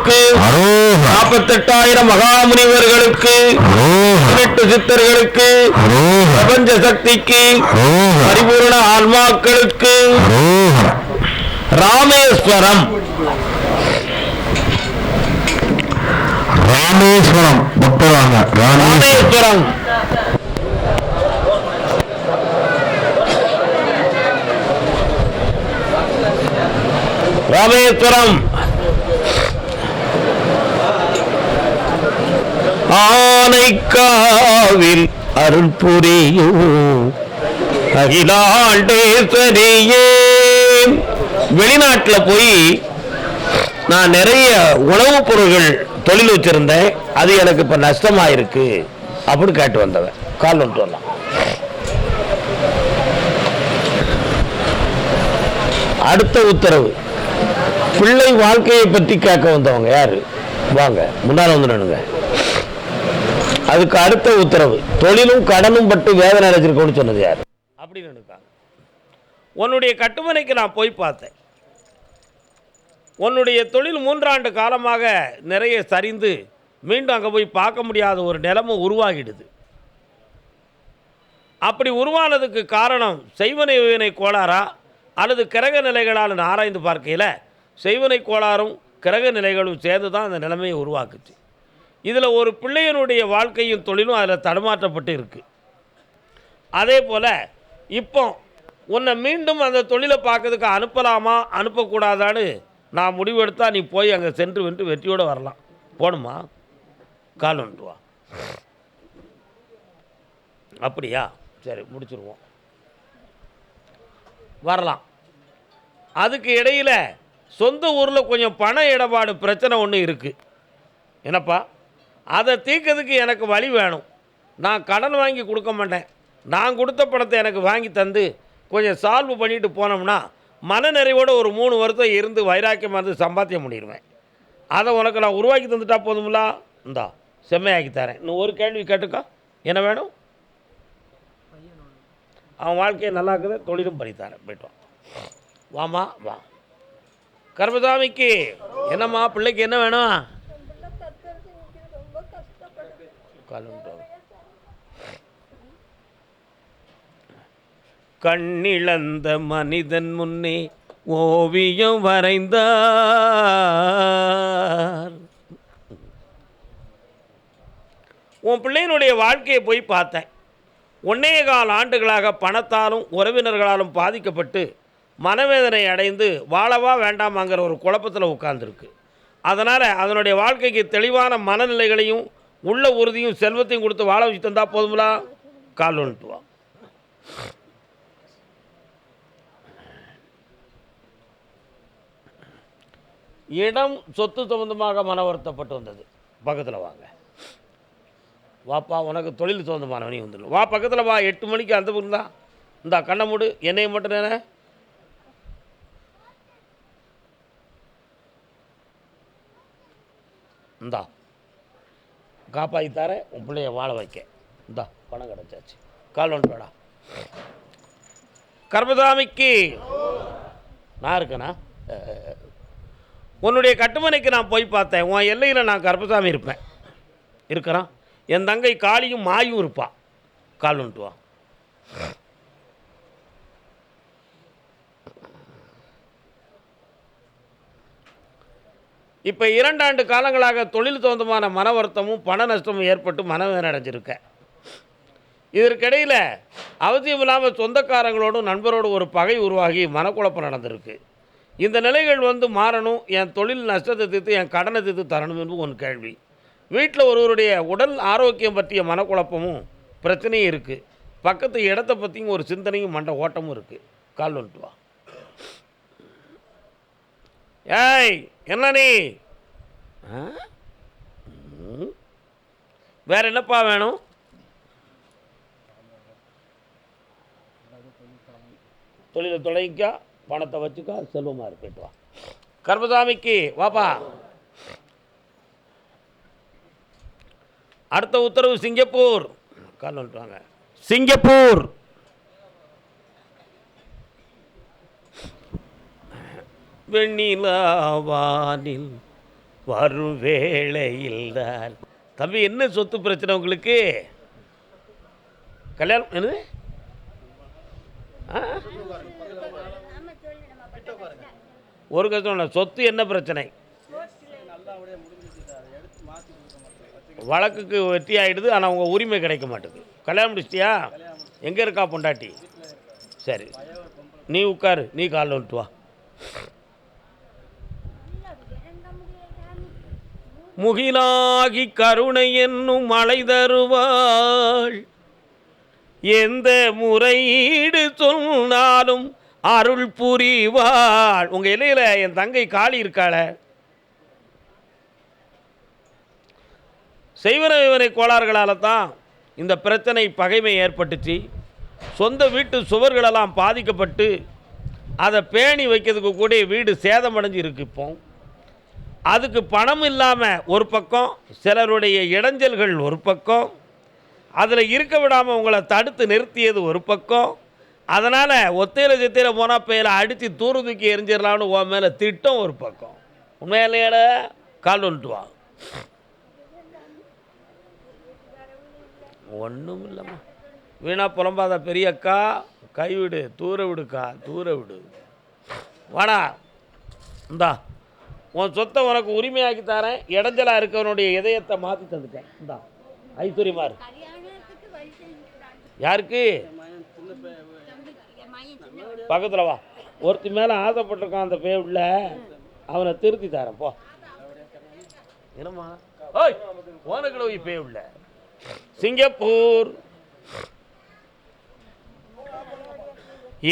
சித்தர்களுக்கு 48,000 மகாமுனிவர்களுக்கு 18 சித்தர்களுக்கு பிரபஞ்ச சக்திக்கு பரிபூர்ண ஆன்மாக்களுக்கு ராமேஸ்வரம் ராமேஸ்வரம் பக்தராங்க ராமேஸ்வரம் ராமேஸ்வரம் ஆனைக்காவில் அருள் புரியும் அகிலாண்டேஸ்வரியே. வெளிநாட்டில் போய் நான் நிறைய உணவுப் பொருள்கள் தொழில் வச்சிருந்தேன், அது எனக்கு இப்ப நஷ்டமாயிருக்கு அப்படின்னு கேட்டு வந்தவன். கால் வந்துட்டு வரலாம். அடுத்த உத்தரவு, பிள்ளை வாழ்க்கையை பற்றி கேட்க வந்தவங்க யாரு? வாங்க முன்னால வந்து நின்னுங்க. அதுக்கு அடுத்த உத்தரவு, தொழிலும் கடனும் பட்டு வேதனை அடைச்சிருக்கோன்னு சொன்னது யாரு? அப்படின்னு நினைக்காங்க. உன்னுடைய கட்டுமனைக்கு நான் போய் பார்த்தேன். உன்னுடைய தொழில் 3 ஆண்டு காலமாக நிறைய சரிந்து மீண்டும் அங்கே போய் பார்க்க முடியாத ஒரு நிலைமை உருவாகிடுது. அப்படி உருவானதுக்கு காரணம் செய்வனை வினை கோளாறா அல்லது கிரக நிலைகளால் ஆராய்ந்து பார்க்கையில் செய்வனை கோளாறும் கிரக நிலைகளும் சேர்ந்து தான் அந்த நிலைமையை உருவாக்குச்சு. இதில் ஒரு பிள்ளையனுடைய வாழ்க்கையும் தொழிலும் அதில் தடுமாற்றப்பட்டு இருக்குது. அதே போல் இப்போ உன்னை மீண்டும் அந்த தொழிலை பார்க்கறதுக்கு அனுப்பலாமா அனுப்பக்கூடாதான்னு நான் முடிவெடுத்தா நீ போய் அங்கே சென்று வென்று வெற்றியோடு வரலாம். போகணுமா? கால் வந்துட்டு வா. அப்படியா? சரி, முடிச்சுருவோம். வரலாம். அதுக்கு இடையில் சொந்த ஊரில் கொஞ்சம் பண இடபாடு பிரச்சனை ஒன்று இருக்குது. என்னப்பா? அதை தீர்க்கிறதுக்கு எனக்கு வழி வேணும். நான் கடன் வாங்கி கொடுக்க மாட்டேன். நான் கொடுத்த பணத்தை எனக்கு வாங்கி தந்து கொஞ்சம் சால்வ் பண்ணிட்டு போனோம்னா மனநிறைவோடு ஒரு 3 வருஷம் இருந்து வைராக்கியமாக இருந்து சம்பாத்தியம் பண்ணிடுவேன். அதை உனக்கு நான் உருவாக்கி தந்துட்டா போதுங்களா? இந்தா செம்மையாக்கி தரேன். இன்னும் ஒரு கேள்வி கேட்டுக்கா. என்ன வேணும்? அவன் வாழ்க்கையை நல்லா இருக்குது, தொழிலும் பண்ணித்தரேன். போய்ட்டு வாமா வா. கர்மசாமிக்கு என்னம்மா பிள்ளைக்கு என்ன வேணும்? கண்ணிழந்த மனிதன் முன்னே ஓவியம் வரைந்தார். உன் பிள்ளையினுடைய வாழ்க்கையை போய் பார்த்தேன். 1.25 ஆண்டுகளாக பணத்தாலும் உறவினர்களாலும் பாதிக்கப்பட்டு மனவேதனை அடைந்து வாழவா வேண்டாமாங்கிற ஒரு குழப்பத்தில் உட்கார்ந்துருக்கு. அதனால் அதனுடைய வாழ்க்கைக்கு தெளிவான மனநிலைகளையும் உள்ள உறுதியும் செல்வத்தையும் கொடுத்து வாழ வச்சு தந்தா போதுங்களா? கால் வந்துட்டு வா. இடம் சொத்து சம்பந்தமாக மன வருத்தப்பட்டு வந்தது. பக்கத்தில் வாங்க. வாப்பா, உனக்கு தொழில் சொந்தமானவனே வந்துடும். வா பக்கத்தில் வா. 8 மணிக்கு அந்த இருந்தா இந்தா கண்ணை மூடு. என்னையை மட்டும் நேர இந்தா காப்பாற்றி தரேன். உன் பிள்ளைய வாழ வைக்க இந்தா பணம் கிடச்சாச்சு. கால் ஒன்று வேடா. கர்மசாமிக்கு நான் இருக்கேனா? உன்னுடைய கட்டுமனைக்கு நான் போய் பார்த்தேன். உன் எல்லையில் நான் கர்மசாமி இருப்பேன். இருக்கிறான். என் தங்கை காளியும் மாயும் இருப்பாள். கால் வந்துட்டு வா. இப்போ 2 ஆண்டு காலங்களாக தொழில் சொந்தமான மன வருத்தமும் பண நஷ்டமும் ஏற்பட்டு மனவேதனை அடைஞ்சிருக்கேன். இதற்கிடையில் அவசியம் இல்லாமல் சொந்தக்காரங்களோடும் நண்பரோடு ஒரு பகை உருவாகி மனக்குழப்பம் நடந்திருக்கு. இந்த நிலைகள் மாறணும். என் தொழில் நஷ்டத்தை தீர்த்து என் கடனை தீர்த்து தரணும் என்று ஒரு கேள்வி. வீட்டில் ஒருவருடைய உடல் ஆரோக்கியம் பற்றிய மனக்குழப்பமும் பிரச்சனையும் இருக்குது. பக்கத்து இடத்தை பற்றியும் ஒரு சிந்தனையும் மண்ட ஓட்டமும் இருக்குது. கால் வந்துட்டு வா. ஏய், என்ன நீ? வேற என்னப்பா வேணும்? தொழிலை தொடங்கிக்கா, பணத்தை வச்சுக்கா, செல்வமாக இருக்கிட்டு வா. கர்மசாமிக்கு வாப்பா. அடுத்த உத்தரவு சிங்கப்பூர். கால் வந்துட்டாங்க. சிங்கப்பூர் வெண்ணிலாவானில் வரும் வேளையில் தான். தம்பி, என்ன சொத்து பிரச்சனை உங்களுக்கு? கல்யாணம் என்னது? ஒரு கஷ்டம் இல்லை. சொத்து என்ன பிரச்சனை? வழக்குக்கு வெற்றி ஆகிடுது, ஆனால் உங்கள் உரிமை கிடைக்க மாட்டேங்குது. கல்யாணம் முடிச்சிட்டியா? எங்கே இருக்கா பொண்டாட்டி? சரி, நீ உட்காரு, நீ காலில் விட்டு வா. முகிலாகி கருணை என்னும் மழை தருவாள், எந்த முறையீடு சொன்னாலும் அருள் புரிவாள். உங்கள் இலையில் என் தங்கை காளி இருக்காள. செய்வன விவனை கோளாறுகளால் தான் இந்த பிரச்சனை, பகைமை ஏற்பட்டுச்சு. சொந்த வீட்டு சுவர்களெல்லாம் பாதிக்கப்பட்டு அதை பேணி வைக்கிறதுக்கு கூட வீடு சேதமடைஞ்சு இருக்கு. இப்போ அதுக்கு பணம் இல்லாமல் ஒரு பக்கம், சிலருடைய இடைஞ்சல்கள் ஒரு பக்கம், அதில் இருக்க விடாமல் உங்களை தடுத்து நிறுத்தியது ஒரு பக்கம். அதனால் ஒத்தையில் சித்தையில் போனால் பேரை அடித்து தூர தூக்கி எரிஞ்சிடலாம்னு உன் மேலே திட்டம் ஒரு பக்கம். உண்மையிலேட கால் வந்துட்டு வா. ஒன்றும் இல்லைம்மா, வீணாக புலம்பாத பெரியக்கா. கைவிடு, தூர விடுக்கா, தூர விடு. வாடா, இந்தா உன் சொத்தை உனக்கு உரிமையாக்கி தரேன். இடைஞ்சலாக இருக்கவனுடைய இதயத்தை மாற்றி தந்துட்டேன். இந்தா ஐஸ்வர்யமாரு. யாருக்கு? பக்கத்தில் வா. ஒருத்தி மேலே ஆசைப்பட்டிருக்கான் அந்த பேவுல, அவனை திருத்தி தரேன் போ. என்னம்மா? ஓய், உனக்கு பேவுல சிங்கப்பூர்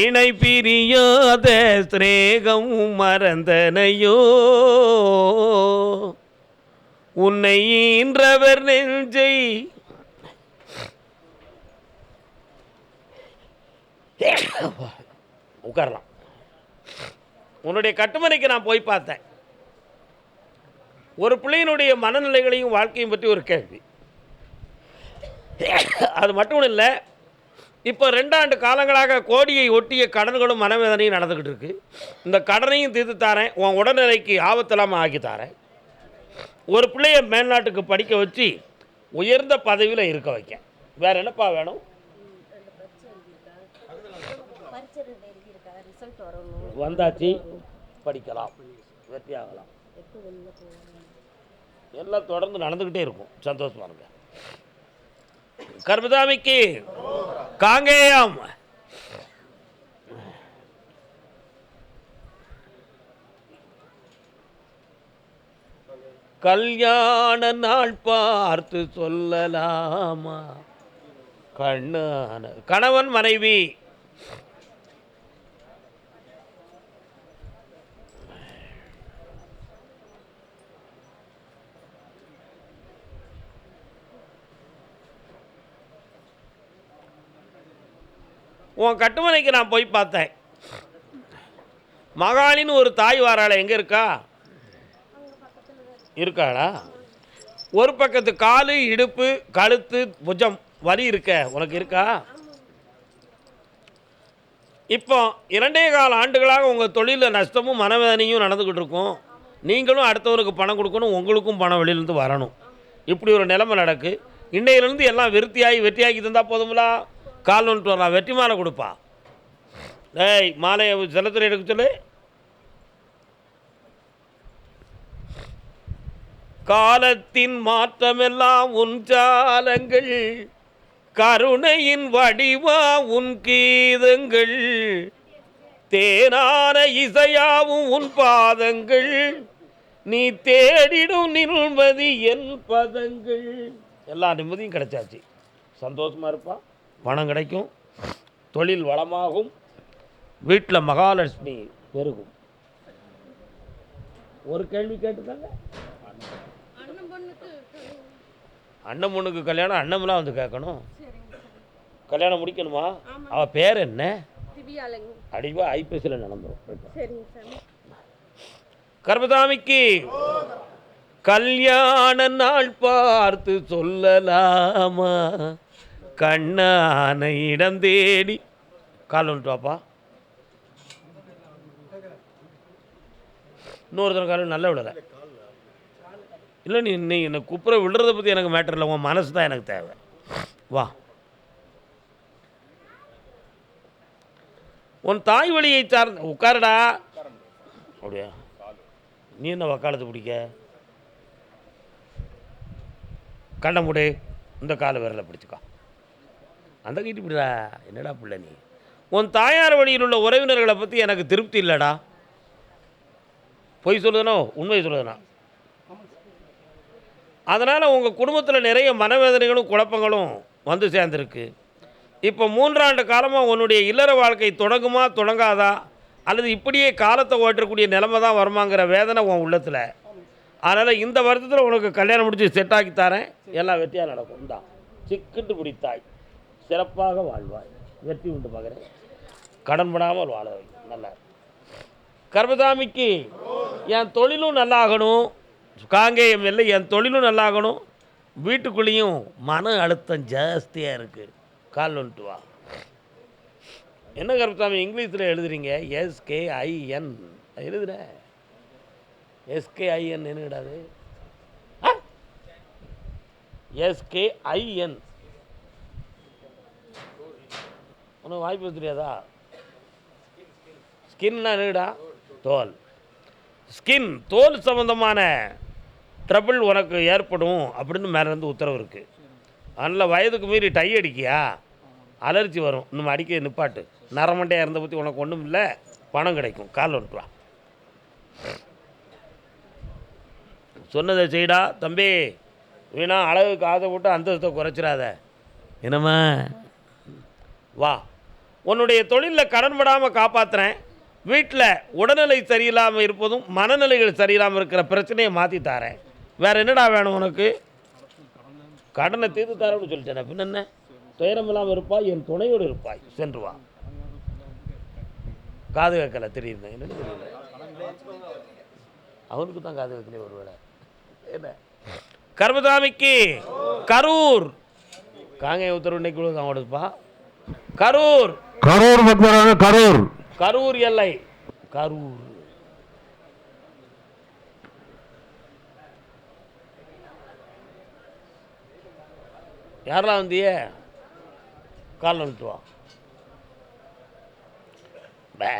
இணை பிரியாத ஸ்ரேகம் மறந்தனையோ, உன்னை ஈன்றவர் நெஞ்சை உட்காரலாம். உன்னுடைய கட்டுமனைக்கு நான் போய் பார்த்தேன். ஒரு பிள்ளையினுடைய மனநிலைகளையும் வாழ்க்கையும் பற்றி ஒரு கேள்வி. அது மட்டும் இல்லை, இப்போ 2 ஆண்டு காலங்களாக கோடியை ஒட்டிய கடன்களும் மனவேதனையும் நடந்துக்கிட்டு இருக்கு. இந்த கடனையும் தீர்த்து தாரேன், உன் உடல்நிலைக்கு ஆபத்தில்லாமல் ஆக்கி தாரேன். ஒரு பிள்ளைய மேல்நாட்டுக்கு படிக்க வச்சு உயர்ந்த பதவியில் இருக்க வைக்க. வேறு என்னப்பா வேணும்? வந்தாச்சு, படிக்கலாம், வெற்றி ஆகலாம். எல்லாம் தொடர்ந்து நடந்துக்கிட்டே இருக்கும். சந்தோஷமா இருங்க. கர்மதாமிக்கு காங்கேயம். கல்யாண நாள் பார்த்து சொல்லலாமா? கண்ணான கணவன் மனைவி உன் கட்டுமனைக்கு நான் போய் பார்த்தேன். மகாலின்னு ஒரு தாய் வாராள, எங்கே இருக்கா? இருக்காளா? ஒரு பக்கத்து காலு, இடுப்பு, கழுத்து, புஜம் வலி இருக்க, உனக்கு இருக்கா? இப்போ 2.25 ஆண்டுகளாக உங்கள் தொழிலில் நஷ்டமும் மனவேதனையும் நடந்துக்கிட்டு இருக்கும். நீங்களும் அடுத்தவருக்கு பணம் கொடுக்கணும், உங்களுக்கும் பணம் வெளியிலேருந்து வரணும். இப்படி ஒரு நிலைமை நடக்கு. இன்னையிலேருந்து எல்லாம் வெற்றியாகி தந்தால் போதுங்களா? கால் வந்துட்டு வரலாம், வெற்றி மாலை கொடுப்பா. டேய், மாலையை செல்லத்துறை எடுக்க சொல்லு. காலத்தின் மாற்றமெல்லாம் உன் ஜாலங்கள், கருணையின் வடிவா உன் கீதங்கள், தேனான இசையாவும் உன் பாதங்கள், நீ தேடிடும் நிம்மதி என் பதங்கள். எல்லா நிம்மதியும் கிடைச்சாச்சு. சந்தோஷமாக இருப்பா, பணம் கிடைக்கும், தொழில் வளமாகும், வீட்டில் மகாலட்சுமி பெருகும். ஒரு கேள்வி கேட்டுதாங்க. அண்ணன் பொண்ணுக்கு கல்யாணம், அண்ணம்லாம் வந்து கேட்கணும். கல்யாணம் முடிக்கணுமா? அவள் பேர் என்ன? அடிவா ஐபிஎஸ்சில் நடந்துடும். கர்மதாமிக்கு கல்யாண நாள் பார்த்து சொல்லலாமா? கண்ணான இடம் தேடி. கால் வந்துட்டு வாப்பா. இன்னொருத்தர் காலம் நல்ல விடலை. இல்லை நீ என்னை குப்புற விடுறதை பற்றி எனக்கு மேட்டர் இல்லை, உன் மனசு தான் எனக்கு தேவை. வா. உன் தாய் வழியை சார்ந்த உட்காருடா. அப்படியா? நீ என்ன வக்காலத்து பிடிக்க? கண்ண முடி, இந்த காலை விரலை பிடிச்சிக்கோ, அந்த கிட்ட பிடிடா. என்னடா பிள்ளை நீ? உன் தாயார் வழியில் உள்ள உறவினர்களை பற்றி எனக்கு திருப்தி இல்லைடா. பொய் சொல்லுதனோ உண்மை சொல்லுதனா? அதனால் உங்கள் குடும்பத்தில் நிறைய மனவேதனைகளும் குழப்பங்களும் வந்து சேர்ந்துருக்கு. இப்போ 3 ஆண்டு காலமாக உன்னுடைய இல்லற வாழ்க்கை தொடங்குமா தொடங்காதா, அல்லது இப்படியே காலத்தை ஓட்டக்கூடிய நிலைமை தான் வருமாங்கிற வேதனை உன் உள்ளத்தில். அதனால் இந்த வருஷத்தில் உனக்கு கல்யாணம் முடிச்சு செட் ஆக்கி தரேன், எல்லாம் வெற்றியாக நடக்கும். இந்தா சிக்கிட்டு பிடித்தாய், சிறப்பாக வாழ்வாய், வெற்றி உண்டு மகனே, கடன்படாமல் வாழ வை. நல்லா கர்மசாமிக்கு என் தொழிலும் நல்லாகணும், காங்கேயம் இல்லை, என் தொழிலும் நல்லாகணும், வீட்டுக்குள்ளேயும் மன அழுத்தம் ஜாஸ்தியாக இருக்குது. கால் வந்துட்டு வா. என்ன கருப்பசாமி இங்கிலீஷில் எழுதுறீங்க? SKIN எழுதுற. SKIN என்ன கிடாது? SKIN உனக்கு வாய்ப்பு தெரியாதா? ஸ்கின்னா என்னடா? தோல். ஸ்கின் தோல் சம்மந்தமான ட்ரபிள் உனக்கு ஏற்படும் அப்படின்னு மேலேருந்து உத்தரவு இருக்குது. அதனால் வயதுக்கு மீறி டை அடிக்கியா, அலர்ஜி வரும், இன்னும் அடிக்க நிப்பாட்டு. நரமண்டையாக இருந்த பற்றி உனக்கு ஒன்றும் இல்லை, பணம் கிடைக்கும். கால் வந்துட்டு வா. சொன்னதை செய்டா தம்பி, வீணா அளவுக்கு ஆசைப்பட்டு அந்தஸ்தை குறைச்சிடாத. என்னம்மா? வா. உன்னுடைய தொழிலில் கடன்படாமல் காப்பாற்றுறேன். வீட்டில் உடல்நிலை சரியில்லாமல் இருப்பதும் மனநிலைகள் சரியில்லாமல் இருக்கிற பிரச்சனையை மாற்றி தரேன். வேறு என்னடா வேணும் உனக்கு? கடனை தீர்த்து தரேன்னு சொல்லிட்டேன். பின்ன என்ன? துயரம் இல்லாமல் இருப்பாய், என் துணையோடு இருப்பாய். சென்று வா. காது கேட்கல தெரியுது, என்னன்னு தெரியல. அவனுக்கு தான் காது கேட்கல ஒரு வேளை. என்ன கர்மசாமிக்கு கரூர் காங்கேய உத்தரவு இன்னைக்கு அவனுப்பா. கரூர் கரூர் கரூர் கரூர் எல்லை கரூர். யாரெல்லாம் வந்தியே? கால் வந்துட்டு வா. பே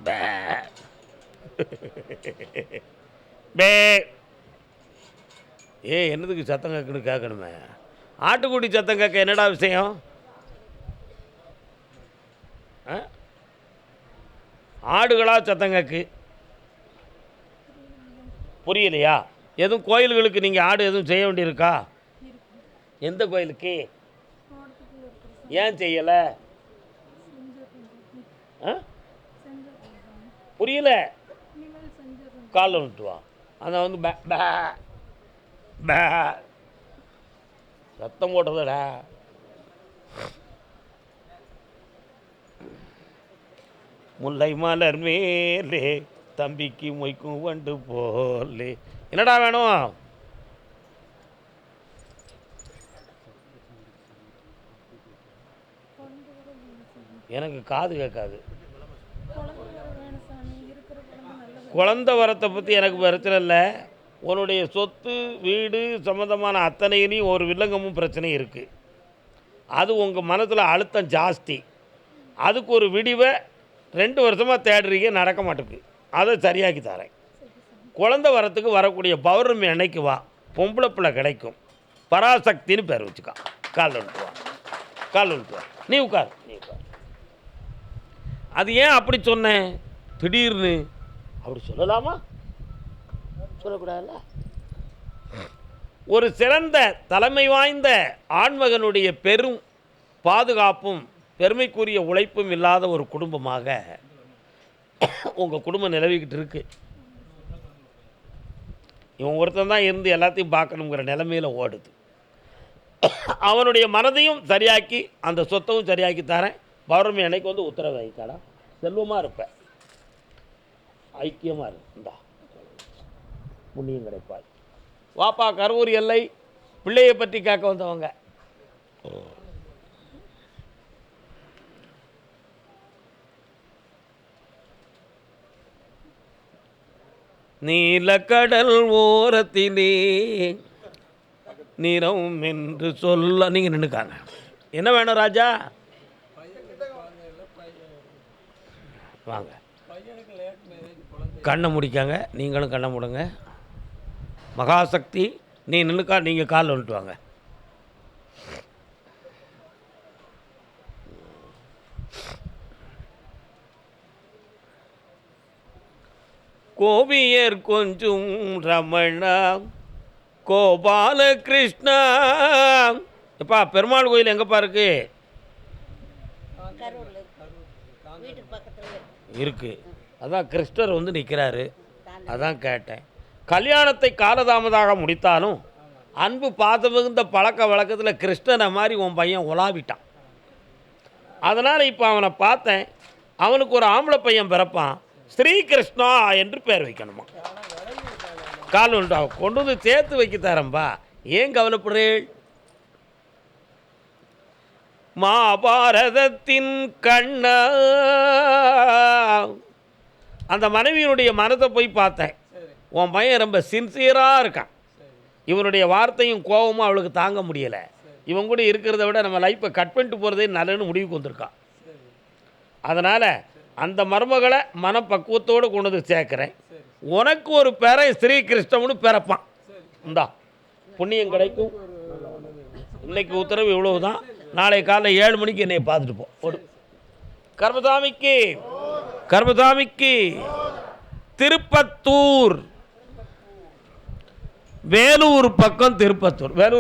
பே பே. என்னதுக்கு சத்தம் கேட்கணும்? கேட்கணுமே. ஆட்டுக்குட்டி சத்தம் கேட்க என்னடா விஷயம்? ஆடுகளா சத்தம் கேட்கு? புரியலையா? எதுவும் கோயில்களுக்கு நீங்கள் ஆடு எதுவும் செய்ய வேண்டியிருக்கா? எந்த கோயிலுக்கு? ஏன் செய்யலை? புரியல. காலில் வந்துட்டு வா. அதை வந்து சத்தம் போட்டதடா. முல்லை மலர் மேலே தம்பிக்கு மொய்க்கும் வண்டு போலே. என்னடா வேணும்? எனக்கு காது கேட்காது. குழந்தை வரத்தை பற்றி எனக்கு பிரச்சனை இல்லை. உன்னுடைய சொத்து வீடு சம்மந்தமான அத்தனையிலையும் ஒரு வில்லங்கமும் பிரச்சனை இருக்குது. அது உங்கள் மனசில் அழுத்தம் ஜாஸ்தி. அதுக்கு ஒரு விடிவை 2 வருஷமாக தேடுறீங்க, நடக்க மாட்டேங்குது. அதை சரியாக்கி தரேன். குழந்தை வரத்துக்கு வரக்கூடிய பௌர்ணமி அன்னைக்கு வா, பொம்பளை பிள்ளை கிடைக்கும். பராசக்தின்னு பேர் வச்சுக்கா. கால் வந்துட்டு வா. கால் வந்துட்டு வா. நீ உட்கார். அது ஏன் அப்படி சொன்னேன் திடீர்னு? அப்படி சொல்லலாமா? சொல்லக்கூடாதுல்ல. ஒரு சிறந்த தலைமை வாய்ந்த ஆண்மகனுடைய பெரும் பாதுகாப்பும் பெருமைக்குரிய உழைப்பும் இல்லாத ஒரு குடும்பமாக உங்கள் குடும்பம் நிலவிக்கிட்டு இருக்கு. இவன் ஒருத்தன் தான் இருந்து எல்லாத்தையும் பார்க்கணுங்கிற நிலைமையில் ஓடுது. அவனுடைய மனதையும் சரியாக்கி அந்த சொத்தையும் சரியாக்கி தரேன். பௌர்ணமி அன்னைக்கு வந்து உத்தரவு வைத்தாடா. செல்வமாக இருப்பேன், ஐக்கியமாக இருந்தா புண்ணியம் கிடைப்பாய். வாப்பா. கரூர் எல்லை பிள்ளையை பற்றி கேட்க வந்தவங்க. நீலக்கடல் ஓரத்திலே நிறம் என்று சொல்ல. நீங்கள் நின்றுக்காங்க. என்ன வேணும் ராஜா? வாங்க, கண்ணை முடிக்காங்க. நீங்களும் கண்ணை மூடுங்க. மகாசக்தி நீ நின்றுக்கா, நீங்கள் காலில் வந்துட்டு வாங்க. கோபியர் கொஞ்சம் ரமணா கோபால கிருஷ்ணா. எப்பா பெருமாள் கோயில் எங்கப்பா இருக்கு? இருக்கு. அதான் கிருஷ்ணர் வந்து நிற்கிறாரு. அதான் கேட்டேன். கல்யாணத்தை காலதாமதாக முடித்தாலும் அன்பு பாதமிகுந்த பழக்க வழக்கத்தில் கிருஷ்ணனை மாதிரி உன் பையன் உலாவிட்டான். அதனால் இப்போ அவனை பார்த்தேன். அவனுக்கு ஒரு ஆம்பளை பையன் பிறப்பான். ஸ்ரீகிருஷ்ணா என்று பேர் வைக்கணுமா? கால் உண்டா கொண்டு வந்து சேர்த்து வைக்க தரம்பா. ஏன் கவலைப்படுறேள்? மகாபாரதத்தின் கண்ணா. அந்த மனைவியினுடைய மனத்தை போய் பார்த்தேன். உன் பையன் ரொம்ப சின்சியராக இருக்கான். இவனுடைய வார்த்தையும் கோபமும் அவளுக்கு தாங்க முடியலை. இவன் கூட இருக்கிறத விட நம்ம லைஃப்பை கட் பண்ணிட்டு போகிறதே நல்லன்னு முடிவுக்கு வந்திருக்கான். அதனால் அந்த மருமகளை மனப்பக்குவத்தோடு கொண்டு வந்து சேர்க்குறேன். உனக்கு ஒரு பேரை ஸ்ரீகிருஷ்ணம்னு பிறப்பான். இந்தா புண்ணியம் கிடைக்கும். இன்னைக்கு உத்தரவு இவ்வளவு தான். நாளை காலைல 7 மணிக்கு என்னை பார்த்துட்டு போ. ஒரு கர்மசாமிக்கு கர்மசாமிக்கு திருப்பத்தூர், வேலூர் பக்கம் திருப்பத்தூர். வேலூர்